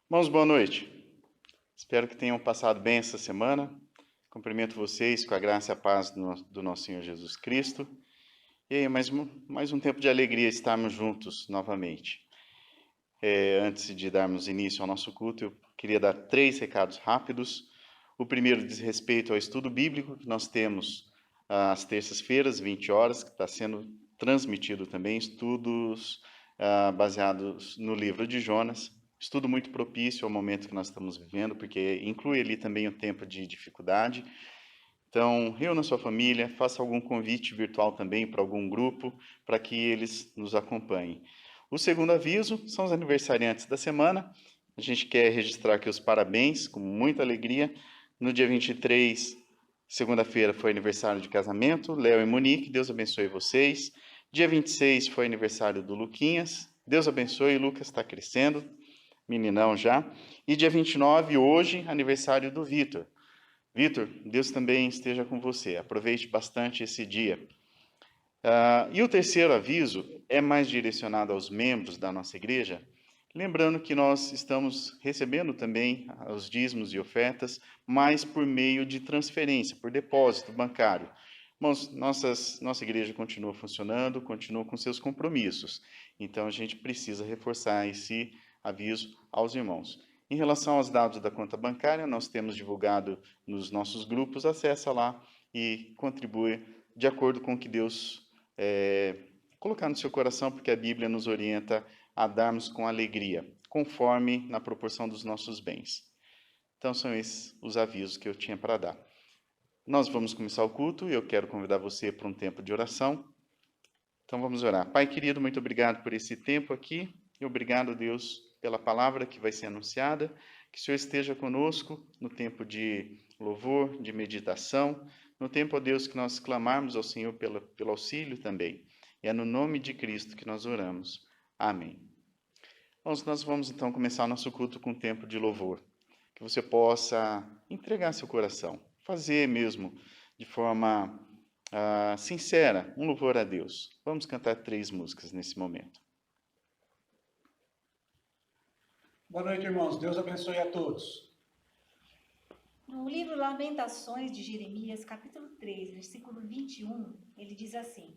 Irmãos, boa noite. Espero que tenham passado bem essa semana. Cumprimento vocês com a graça e a paz do nosso Senhor Jesus Cristo. E aí, mais um tempo de alegria estarmos juntos novamente. Antes de darmos início ao nosso culto, eu queria dar 3 recados rápidos. O primeiro diz respeito ao estudo bíblico que nós temos às terças-feiras, 20 horas, que está sendo transmitido também, estudos baseados no livro de Jonas. Estudo muito propício ao momento que nós estamos vivendo, porque inclui ali também o tempo de dificuldade. Então, reúna sua família, faça algum convite virtual também para algum grupo, para que eles nos acompanhem. O segundo aviso são os aniversariantes da semana. A gente quer registrar aqui os parabéns, com muita alegria. No dia 23, segunda-feira, foi aniversário de casamento, Léo e Monique, Deus abençoe vocês. Dia 26 foi aniversário do Luquinhas, Deus abençoe, Lucas está crescendo, meninão já. E dia 29, hoje, aniversário do Vitor. Vitor, Deus também esteja com você, aproveite bastante esse dia. E o terceiro aviso é mais direcionado aos membros da nossa igreja, lembrando que nós estamos recebendo também os dízimos e ofertas, mas por meio de transferência, por depósito bancário. Irmãos, nossa igreja continua funcionando, continua com seus compromissos, então a gente precisa reforçar esse aviso aos irmãos. Em relação aos dados da conta bancária, nós temos divulgado nos nossos grupos, acessa lá e contribui de acordo com o que Deus colocar no seu coração, porque a Bíblia nos orienta a darmos com alegria, conforme na proporção dos nossos bens. Então são esses os avisos que eu tinha para dar. Nós vamos começar o culto e eu quero convidar você para um tempo de oração. Então vamos orar. Pai querido, muito obrigado por esse tempo aqui e obrigado, Deus, pela palavra que vai ser anunciada, que o Senhor esteja conosco no tempo de louvor, de meditação, no tempo, ó Deus, que nós clamarmos ao Senhor pelo auxílio também. E é no nome de Cristo que nós oramos. Amém. Nós vamos então começar o nosso culto com um tempo de louvor, que você possa entregar seu coração, fazer mesmo de forma sincera um louvor a Deus. Vamos cantar 3 músicas nesse momento. Boa noite, irmãos. Deus abençoe a todos. No livro Lamentações de Jeremias, capítulo 3, versículo 21, ele diz assim: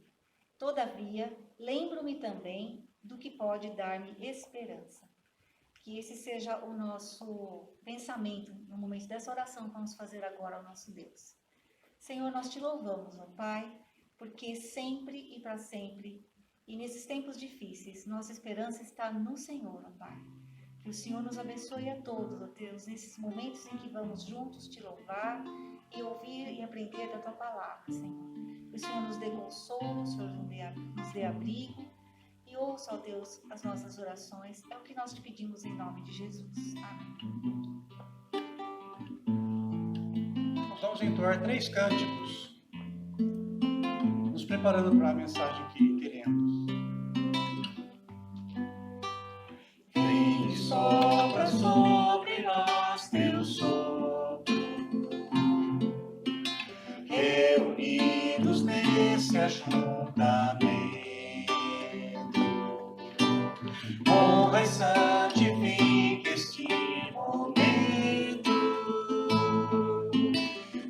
Todavia, lembro-me também do que pode dar-me esperança. Que esse seja o nosso pensamento no momento dessa oração que vamos fazer agora ao nosso Deus. Senhor, nós te louvamos, ó Pai, porque sempre e para sempre, e nesses tempos difíceis, nossa esperança está no Senhor, ó Pai. Que o Senhor nos abençoe a todos, ó Deus, nesses momentos em que vamos juntos te louvar e ouvir e aprender da Tua palavra, Senhor. Que o Senhor nos dê consolo, o Senhor nos dê abrigo e ouça, ó Deus, as nossas orações. É o que nós te pedimos em nome de Jesus. Amém. Nós vamos entoar 3 cânticos, nos preparando para a mensagem que teremos. Vem, sopra sobre nós teu sopro, reunidos nesse ajuntamento, honra e santifica este momento,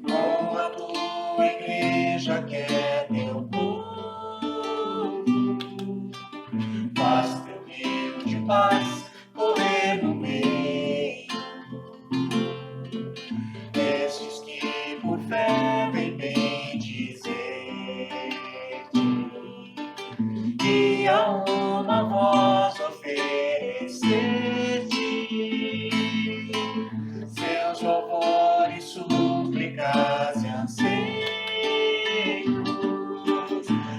com a tua igreja que é teu povo, faz teu rio de paz correr no meio destes que por fé vem bendizer-te, e a uma voz oferecer-te seus louvores, súplicas e anseios.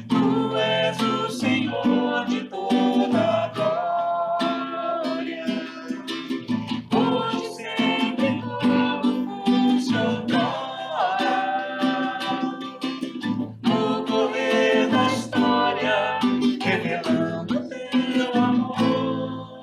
Tu és o Senhor de toda a glória, hoje sempre como funcionará no correr da história, revelando teu amor.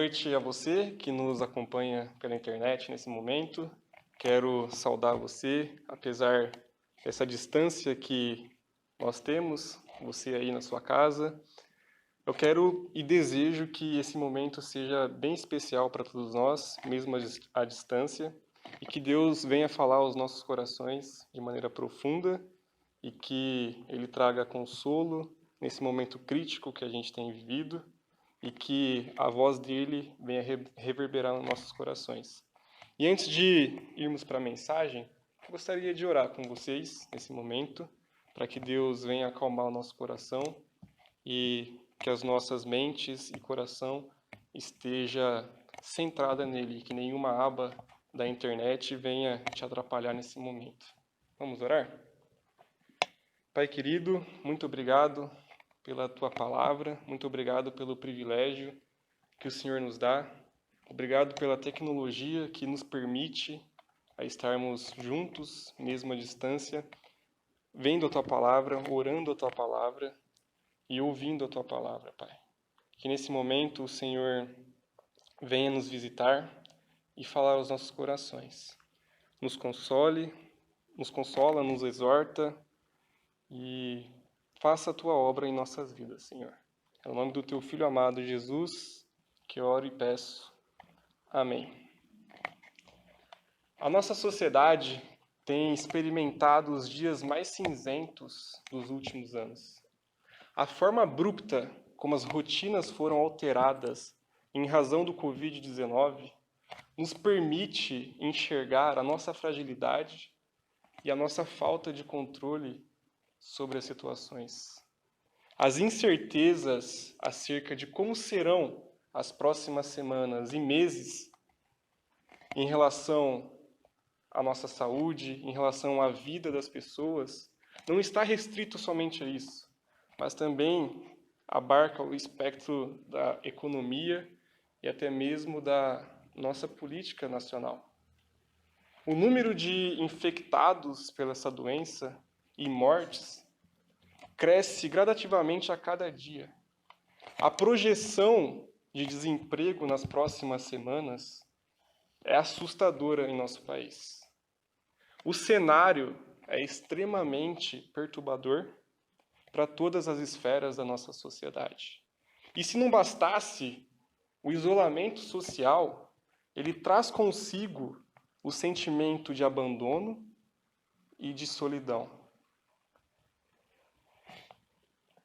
noite a você que nos acompanha pela internet nesse momento. Quero saudar você, apesar dessa distância que nós temos, você aí na sua casa. Eu quero e desejo que esse momento seja bem especial para todos nós, mesmo à distância, e que Deus venha falar aos nossos corações de maneira profunda e que Ele traga consolo nesse momento crítico que a gente tem vivido e que a voz dele venha reverberar nos nossos corações. E antes de irmos para a mensagem, eu gostaria de orar com vocês nesse momento, para que Deus venha acalmar o nosso coração e que as nossas mentes e coração esteja centrada nele, que nenhuma aba da internet venha te atrapalhar nesse momento. Vamos orar? Pai querido, muito obrigado pela tua palavra, muito obrigado pelo privilégio que o Senhor nos dá, obrigado pela tecnologia que nos permite a estarmos juntos, mesmo à distância, vendo a tua palavra, orando a tua palavra e ouvindo a tua palavra, Pai. Que nesse momento o Senhor venha nos visitar e falar aos nossos corações. Nos consola, nos exorta e faça a tua obra em nossas vidas, Senhor. É o nome do teu Filho amado, Jesus, que eu oro e peço. Amém. A nossa sociedade tem experimentado os dias mais cinzentos dos últimos anos. A forma abrupta como as rotinas foram alteradas em razão do Covid-19 nos permite enxergar a nossa fragilidade e a nossa falta de controle sobre as situações. As incertezas acerca de como serão as próximas semanas e meses em relação à nossa saúde, em relação à vida das pessoas, não está restrito somente a isso, mas também abarca o espectro da economia e até mesmo da nossa política nacional. O número de infectados pela essa doença e mortes cresce gradativamente a cada dia. A projeção de desemprego nas próximas semanas é assustadora em nosso país. O cenário é extremamente perturbador para todas as esferas da nossa sociedade. E se não bastasse, o isolamento social, ele traz consigo o sentimento de abandono e de solidão.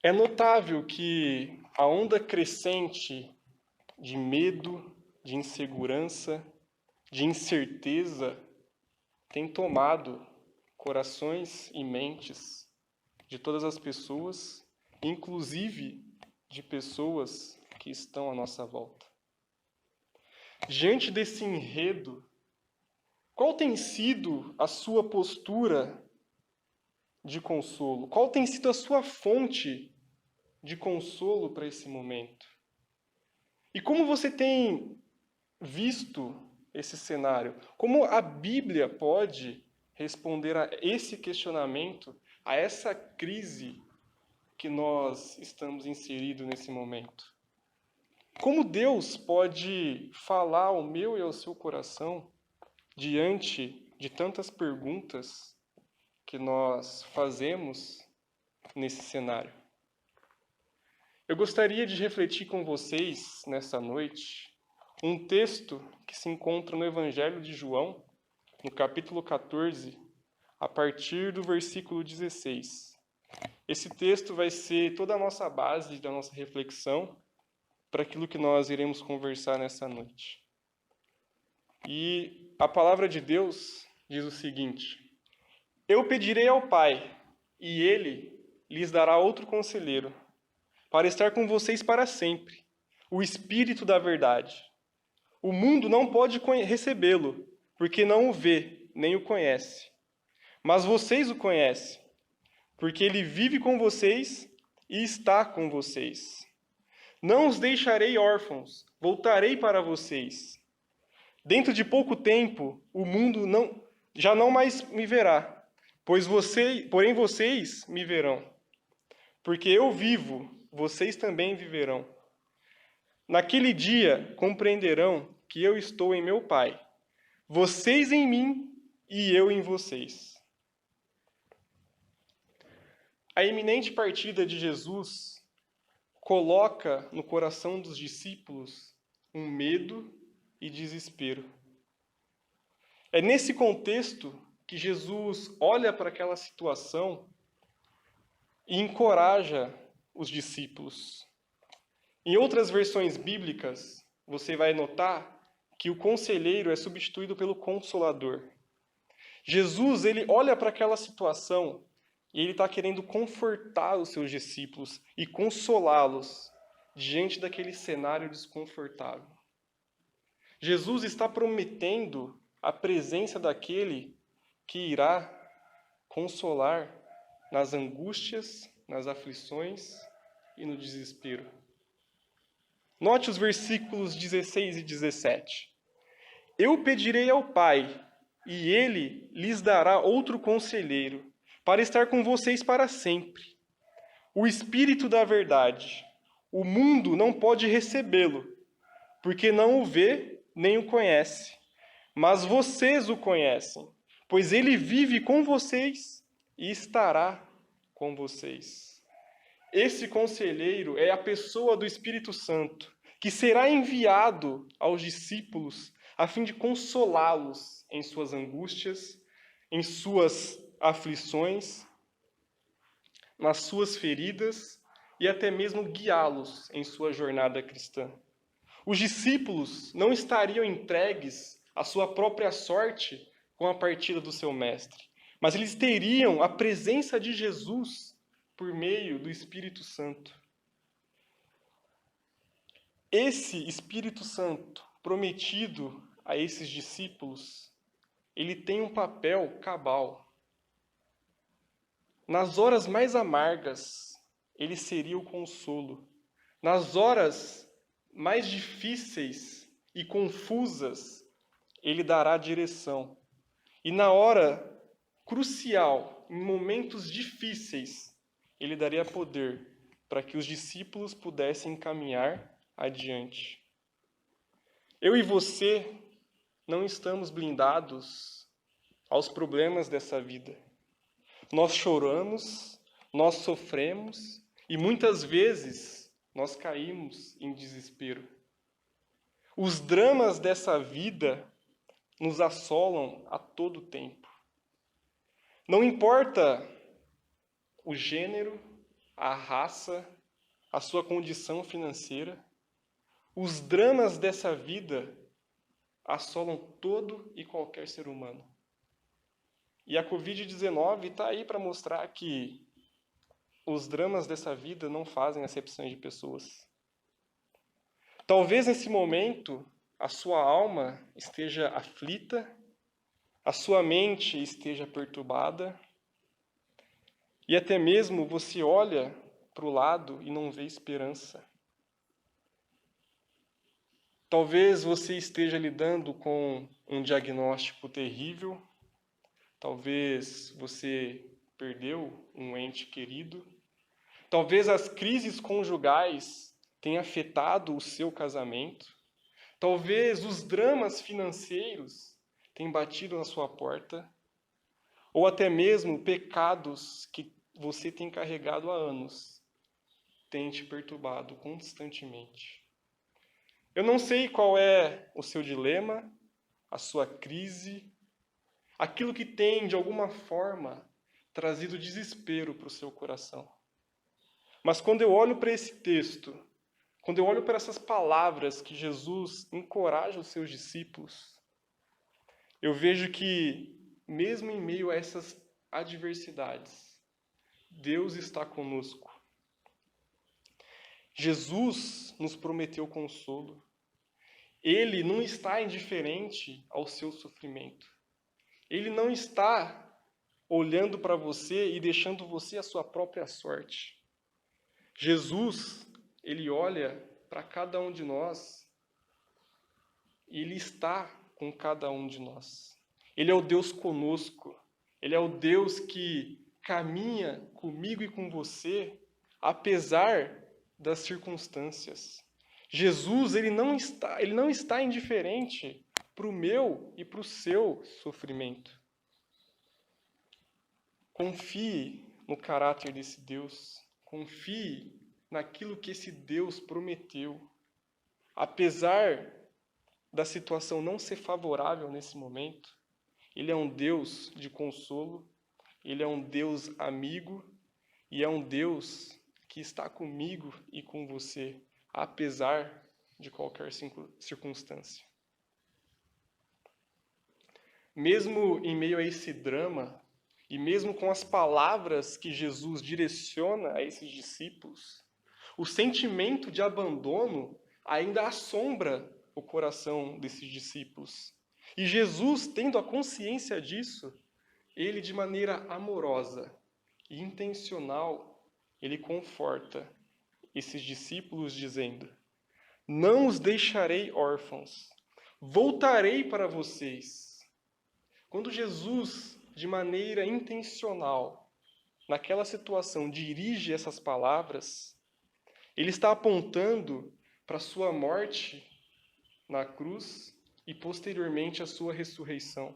É notável que a onda crescente de medo, de insegurança, de incerteza tem tomado corações e mentes de todas as pessoas, inclusive de pessoas que estão à nossa volta. Diante desse enredo, qual tem sido a sua postura de consolo? Qual tem sido a sua fonte de consolo para esse momento? E como você tem visto esse cenário? Como a Bíblia pode responder a esse questionamento, a essa crise que nós estamos inseridos nesse momento? Como Deus pode falar ao meu e ao seu coração diante de tantas perguntas que nós fazemos nesse cenário? Eu gostaria de refletir com vocês nessa noite um texto que se encontra no Evangelho de João, no capítulo 14, a partir do versículo 16. Esse texto vai ser toda a nossa base da nossa reflexão para aquilo que nós iremos conversar nessa noite. E a palavra de Deus diz o seguinte: Eu pedirei ao Pai, e Ele lhes dará outro conselheiro, para estar com vocês para sempre, o Espírito da verdade. O mundo não pode recebê-lo, porque não o vê, nem o conhece. Mas vocês o conhecem, porque ele vive com vocês e está com vocês. Não os deixarei órfãos, voltarei para vocês. Dentro de pouco tempo, o mundo já não mais me verá, porém vocês me verão. Porque eu vivo, vocês também viverão. Naquele dia compreenderão que eu estou em meu Pai, vocês em mim e eu em vocês. A iminente partida de Jesus coloca no coração dos discípulos um medo e desespero. É nesse contexto que Jesus olha para aquela situação e encoraja os discípulos. Em outras versões bíblicas, você vai notar que o conselheiro é substituído pelo consolador. Jesus, ele olha para aquela situação e ele está querendo confortar os seus discípulos e consolá-los diante daquele cenário desconfortável. Jesus está prometendo a presença daquele que irá consolar nas angústias, nas aflições e no desespero. Note os versículos 16 e 17. Eu pedirei ao Pai, e ele lhes dará outro conselheiro, para estar com vocês para sempre. O Espírito da verdade. O mundo não pode recebê-lo, porque não o vê nem o conhece. Mas vocês o conhecem, pois ele vive com vocês e estará com vocês. Esse conselheiro é a pessoa do Espírito Santo, que será enviado aos discípulos a fim de consolá-los em suas angústias, em suas aflições, nas suas feridas e até mesmo guiá-los em sua jornada cristã. Os discípulos não estariam entregues à sua própria sorte com a partida do seu mestre, mas eles teriam a presença de Jesus por meio do Espírito Santo. Esse Espírito Santo prometido a esses discípulos, ele tem um papel cabal. Nas horas mais amargas, ele seria o consolo. Nas horas mais difíceis e confusas, ele dará direção. E na hora crucial, em momentos difíceis, ele daria poder para que os discípulos pudessem caminhar adiante. Eu e você não estamos blindados aos problemas dessa vida. Nós choramos, nós sofremos e muitas vezes nós caímos em desespero. Os dramas dessa vida nos assolam a todo tempo. Não importa o gênero, a raça, a sua condição financeira, os dramas dessa vida assolam todo e qualquer ser humano. E a Covid-19 está aí para mostrar que os dramas dessa vida não fazem acepção de pessoas. Talvez nesse momento a sua alma esteja aflita, a sua mente esteja perturbada, e até mesmo você olha para o lado e não vê esperança. Talvez você esteja lidando com um diagnóstico terrível, talvez você perdeu um ente querido, talvez as crises conjugais tenham afetado o seu casamento, talvez os dramas financeiros tenham batido na sua porta, ou até mesmo pecados que você tem carregado há anos têm te perturbado constantemente. Eu não sei qual é o seu dilema, a sua crise, aquilo que tem, de alguma forma, trazido desespero para o seu coração. Mas quando eu olho para esse texto, quando eu olho para essas palavras que Jesus encoraja os seus discípulos, eu vejo que, mesmo em meio a essas adversidades, Deus está conosco. Jesus nos prometeu consolo. Ele não está indiferente ao seu sofrimento. Ele não está olhando para você e deixando você à sua própria sorte. Jesus, ele olha para cada um de nós e ele está com cada um de nós. Ele é o Deus conosco. Ele é o Deus que caminha comigo e com você, apesar das circunstâncias. Jesus, ele não está indiferente para o meu e para o seu sofrimento. Confie no caráter desse Deus. Confie naquilo que esse Deus prometeu. Apesar da situação não ser favorável nesse momento, Ele é um Deus de consolo, Ele é um Deus amigo e é um Deus que está comigo e com você, apesar de qualquer circunstância. Mesmo em meio a esse drama, e mesmo com as palavras que Jesus direciona a esses discípulos, o sentimento de abandono ainda assombra o coração desses discípulos. E Jesus, tendo a consciência disso, ele de maneira amorosa e intencional, ele conforta esses discípulos dizendo: não os deixarei órfãos, voltarei para vocês. Quando Jesus, de maneira intencional, naquela situação, dirige essas palavras, ele está apontando para a sua morte na cruz e posteriormente a sua ressurreição.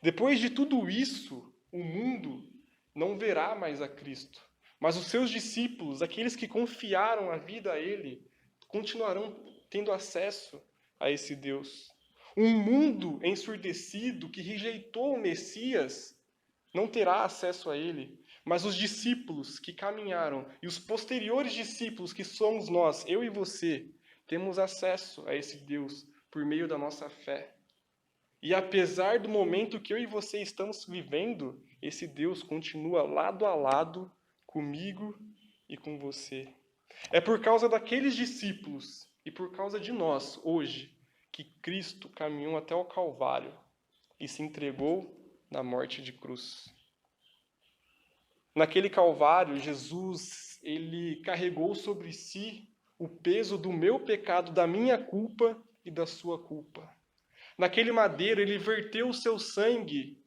Depois de tudo isso, o mundo não verá mais a Cristo, mas os seus discípulos, aqueles que confiaram a vida a Ele, continuarão tendo acesso a esse Deus. Um mundo ensurdecido que rejeitou o Messias não terá acesso a Ele, mas os discípulos que caminharam e os posteriores discípulos que somos nós, eu e você, temos acesso a esse Deus por meio da nossa fé. E apesar do momento que eu e você estamos vivendo, esse Deus continua lado a lado comigo e com você. É por causa daqueles discípulos e por causa de nós, hoje, que Cristo caminhou até o Calvário e se entregou na morte de cruz. Naquele Calvário, Jesus, ele carregou sobre si o peso do meu pecado, da minha culpa e da sua culpa. Naquele madeiro, ele verteu o seu sangue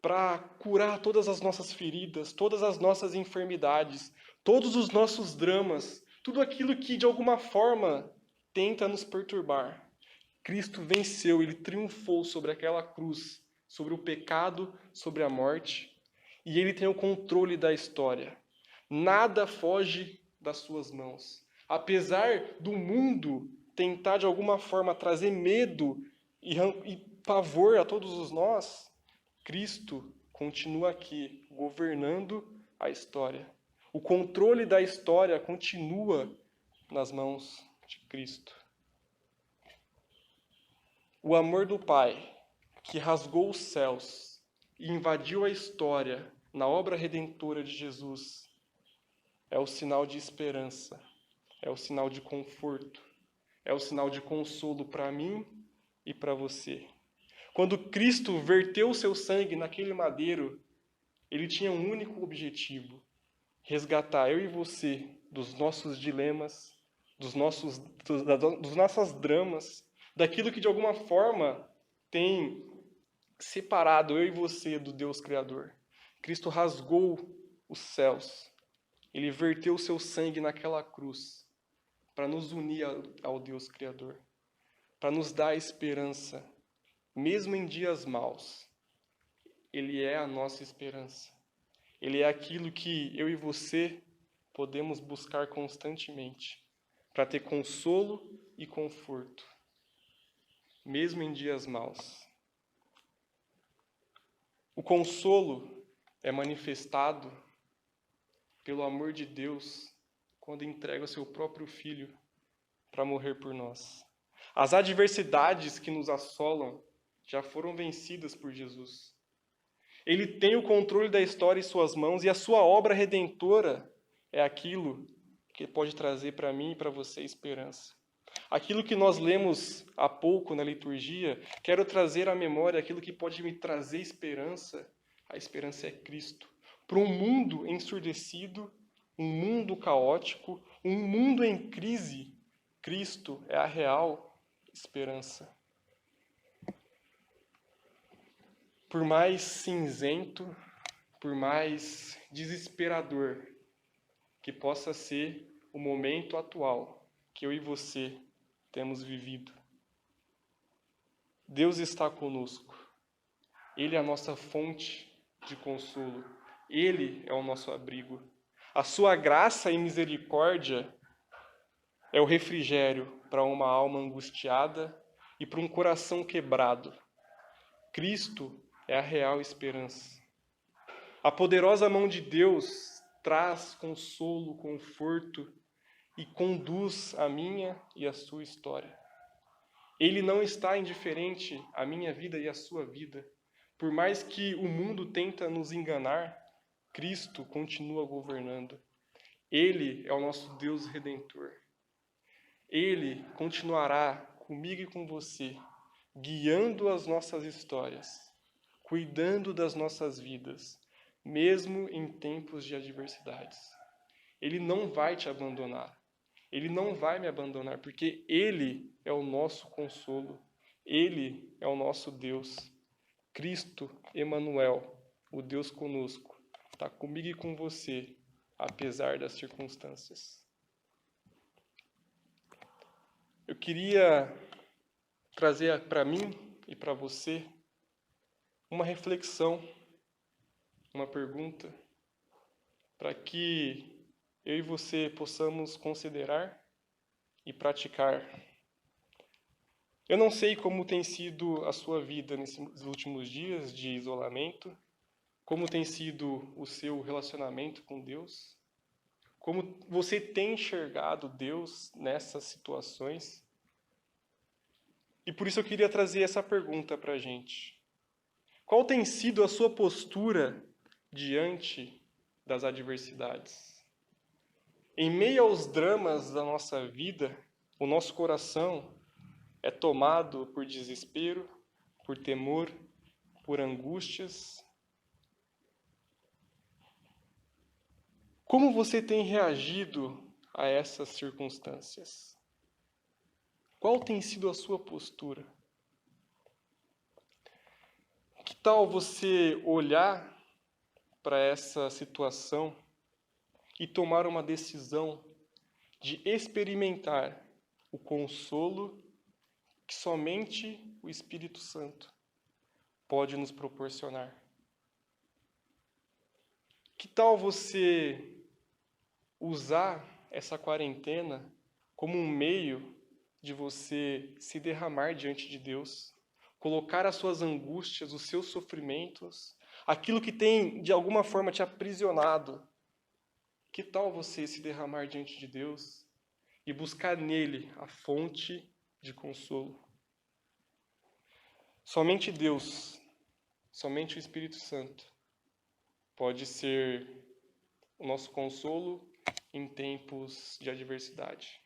para curar todas as nossas feridas, todas as nossas enfermidades, todos os nossos dramas, tudo aquilo que de alguma forma tenta nos perturbar. Cristo venceu, ele triunfou sobre aquela cruz, sobre o pecado, sobre a morte, e ele tem o controle da história. Nada foge das suas mãos. Apesar do mundo tentar de alguma forma trazer medo e pavor a todos nós, Cristo continua aqui, governando a história. O controle da história continua nas mãos de Cristo. O amor do Pai, que rasgou os céus e invadiu a história na obra redentora de Jesus, é o sinal de esperança, é o sinal de conforto, é o sinal de consolo para mim e para você. Quando Cristo verteu o seu sangue naquele madeiro, ele tinha um único objetivo: resgatar eu e você dos nossos dilemas, dos nossas dramas, daquilo que de alguma forma tem separado eu e você do Deus Criador. Cristo rasgou os céus. Ele verteu o seu sangue naquela cruz para nos unir ao Deus Criador, para nos dar esperança, mesmo em dias maus. Ele é a nossa esperança. Ele é aquilo que eu e você podemos buscar constantemente para ter consolo e conforto, mesmo em dias maus. O consolo é manifestado pelo amor de Deus quando entrega o seu próprio Filho para morrer por nós. As adversidades que nos assolam já foram vencidas por Jesus. Ele tem o controle da história em suas mãos e a sua obra redentora é aquilo que pode trazer para mim e para você esperança. Aquilo que nós lemos há pouco na liturgia, quero trazer à memória aquilo que pode me trazer esperança. A esperança é Cristo. Para um mundo ensurdecido, um mundo caótico, um mundo em crise, Cristo é a real esperança. Por mais cinzento, por mais desesperador que possa ser o momento atual que eu e você temos vivido. Deus está conosco. Ele é a nossa fonte de consolo. Ele é o nosso abrigo. A sua graça e misericórdia é o refrigério para uma alma angustiada e para um coração quebrado. Cristo é a real esperança. A poderosa mão de Deus traz consolo, conforto e conduz a minha e a sua história. Ele não está indiferente à minha vida e à sua vida. Por mais que o mundo tenta nos enganar, Cristo continua governando. Ele é o nosso Deus Redentor. Ele continuará comigo e com você, guiando as nossas histórias, cuidando das nossas vidas, mesmo em tempos de adversidades. Ele não vai te abandonar. Ele não vai me abandonar, porque Ele é o nosso consolo. Ele é o nosso Deus. Cristo, Emanuel, o Deus conosco, está comigo e com você, apesar das circunstâncias. Eu queria trazer para mim e para você uma reflexão, uma pergunta, para que eu e você possamos considerar e praticar. Eu não sei como tem sido a sua vida nesses últimos dias de isolamento, como tem sido o seu relacionamento com Deus, como você tem enxergado Deus nessas situações. E por isso eu queria trazer essa pergunta para a gente. Qual tem sido a sua postura diante das adversidades? Em meio aos dramas da nossa vida, o nosso coração é tomado por desespero, por temor, por angústias. Como você tem reagido a essas circunstâncias? Qual tem sido a sua postura? Que tal você olhar para essa situação e tomar uma decisão de experimentar o consolo que somente o Espírito Santo pode nos proporcionar? Que tal você usar essa quarentena como um meio de você se derramar diante de Deus, colocar as suas angústias, os seus sofrimentos, aquilo que tem de alguma forma te aprisionado? Que tal você se derramar diante de Deus e buscar nele a fonte de consolo? Somente Deus, somente o Espírito Santo pode ser o nosso consolo em tempos de adversidade.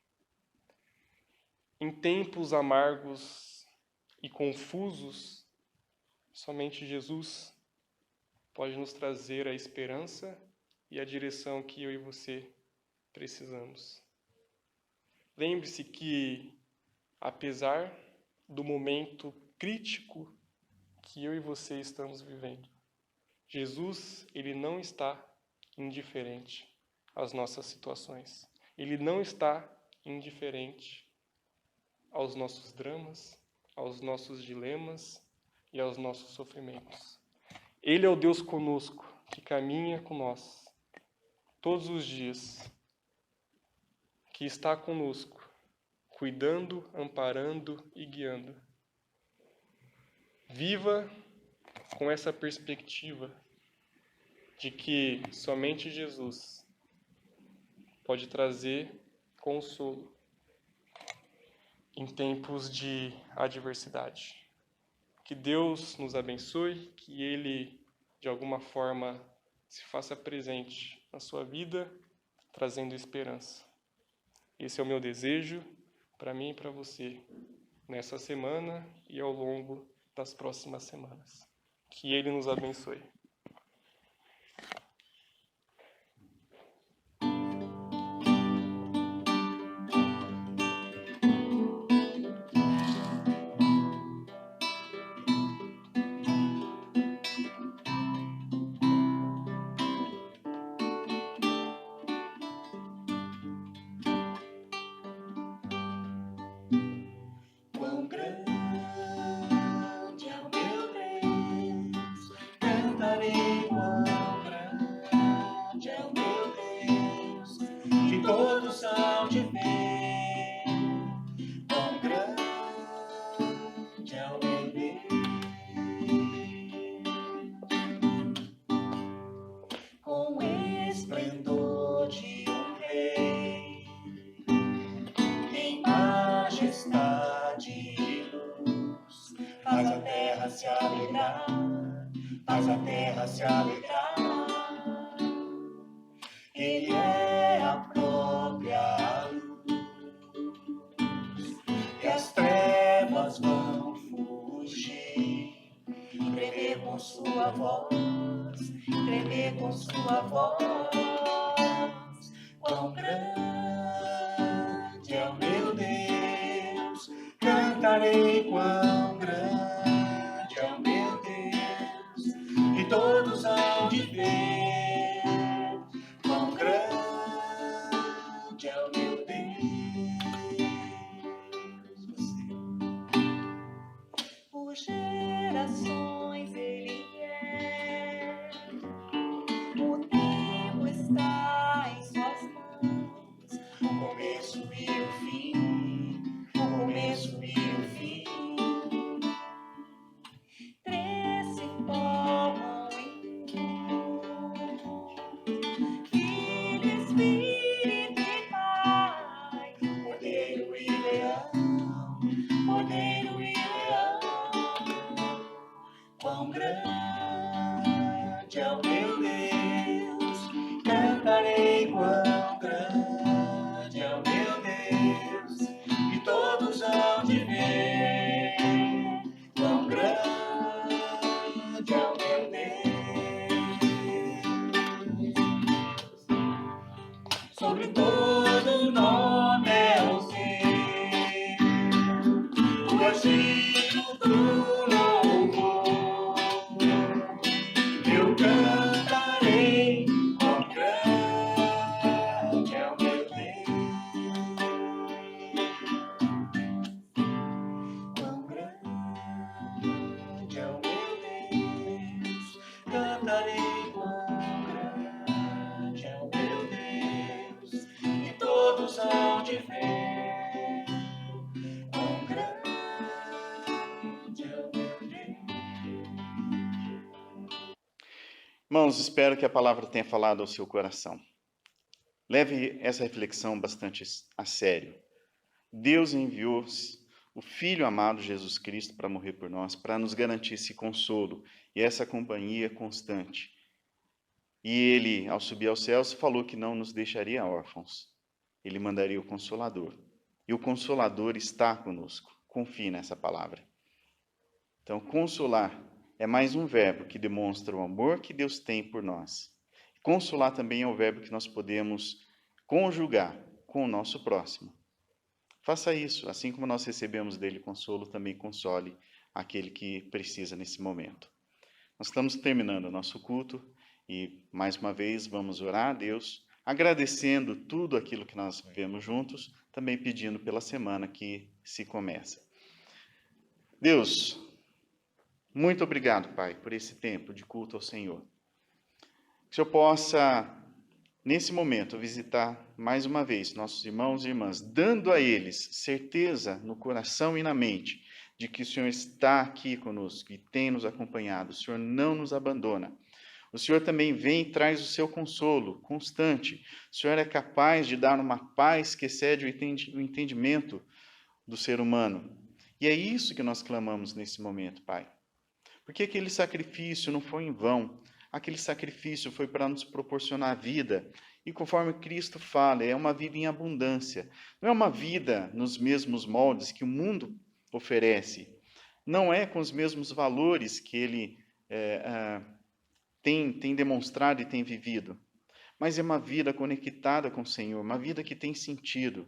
Em tempos amargos e confusos, somente Jesus pode nos trazer a esperança e a direção que eu e você precisamos. Lembre-se que, apesar do momento crítico que eu e você estamos vivendo, Jesus, ele não está indiferente às nossas situações. Ele não está indiferente aos nossos dramas, aos nossos dilemas e aos nossos sofrimentos. Ele é o Deus conosco, que caminha com nós todos os dias, que está conosco, cuidando, amparando e guiando. Viva com essa perspectiva de que somente Jesus pode trazer consolo em tempos de adversidade. Que Deus nos abençoe, que Ele, de alguma forma, se faça presente na sua vida, trazendo esperança. Esse é o meu desejo para mim e para você, nessa semana e ao longo das próximas semanas. Que Ele nos abençoe. faz a terra se alegrar. Ele é a própria luz, e as trevas vão fugir. Tremer com sua voz, tremer com sua voz. Quão grande é o meu Deus, cantarei quão grande é o meu Deus, e todos hão de ver quão grande é o meu Deus. Por gerações Ele é, o tempo está em suas mãos, O começo e o fim, o começo e o fim. três se formam em Filho, Espírito e Pai, Cordeiro e leão, cordeiro e leão. Quão grande é o meu Deus, cantarei quão grande é o meu Deus, e todos hão de ver quão grande é o meu Deus. Sobre todo nome é o seu, o agito do louvor. Eu cantarei quão grande é o meu Deus. Quão grande é o meu Deus. Cantarei quão grande é o meu Deus. E todos hão de ver quão grande é o meu Deus. Irmãos, espero que a palavra tenha falado ao seu coração. Leve essa reflexão bastante a sério. Deus enviou o Filho amado Jesus Cristo para morrer por nós, para nos garantir esse consolo e essa companhia constante. E Ele, ao subir aos céus, falou que não nos deixaria órfãos. Ele mandaria o Consolador. E o Consolador está conosco. Confie nessa palavra. Então, consolar é mais um verbo que demonstra o amor que Deus tem por nós. Consolar também é um verbo que nós podemos conjugar com o nosso próximo. Faça isso, assim como nós recebemos dele consolo, também console aquele que precisa nesse momento. Nós estamos terminando o nosso culto e, mais uma vez, vamos orar a Deus, agradecendo tudo aquilo que nós vivemos juntos, também pedindo pela semana que se começa. Deus, muito obrigado, Pai, por esse tempo de culto ao Senhor. Que o Senhor possa, nesse momento, visitar mais uma vez nossos irmãos e irmãs, dando a eles certeza no coração e na mente de que o Senhor está aqui conosco e tem nos acompanhado. O Senhor não nos abandona. O Senhor também vem e traz o seu consolo constante. O Senhor é capaz de dar uma paz que excede o entendimento do ser humano. E é isso que nós clamamos nesse momento, Pai. Porque aquele sacrifício não foi em vão. Aquele sacrifício foi para nos proporcionar vida. E conforme Cristo fala, é uma vida em abundância. Não é uma vida nos mesmos moldes que o mundo oferece. Não é com os mesmos valores que ele tem demonstrado e tem vivido. Mas é uma vida conectada com o Senhor, uma vida que tem sentido.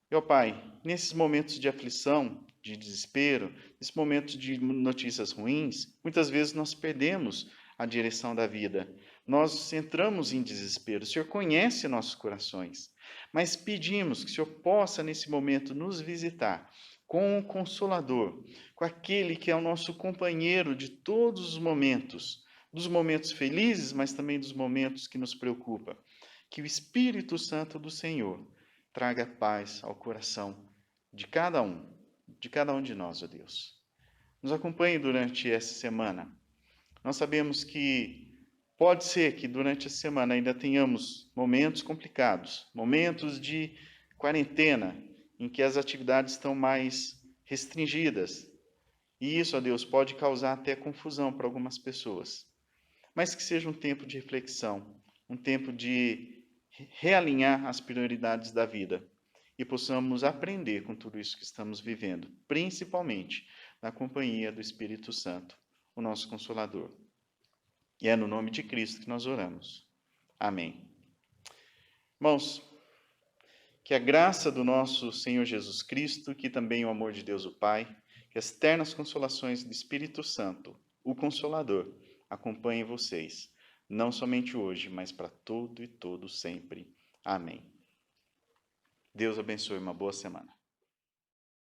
Meu Pai, nesses momentos de aflição, de desespero, nesses momentos de notícias ruins, muitas vezes nós perdemos a direção da vida. Nós entramos em desespero. O Senhor conhece nossos corações, mas pedimos que o Senhor possa, nesse momento, nos visitar com o Consolador, com aquele que é o nosso companheiro de todos os momentos, dos momentos felizes, mas também dos momentos que nos preocupam. Que o Espírito Santo do Senhor traga paz ao coração de cada um de nós, ó Deus. Nos acompanhe durante essa semana. Nós sabemos que pode ser que durante a semana ainda tenhamos momentos complicados, momentos de quarentena, em que as atividades estão mais restringidas. E isso, ó Deus, pode causar até confusão para algumas pessoas. mas que seja um tempo de reflexão, um tempo de realinhar as prioridades da vida e possamos aprender com tudo isso que estamos vivendo, principalmente na companhia do Espírito Santo, o nosso Consolador. E é no nome de Cristo que nós oramos. Amém. Irmãos, que a graça do nosso Senhor Jesus Cristo, que também o amor de Deus o Pai, que as ternas consolações do Espírito Santo, o Consolador, acompanhem vocês, não somente hoje, mas para todo e todo sempre. Amém. Deus abençoe, uma boa semana.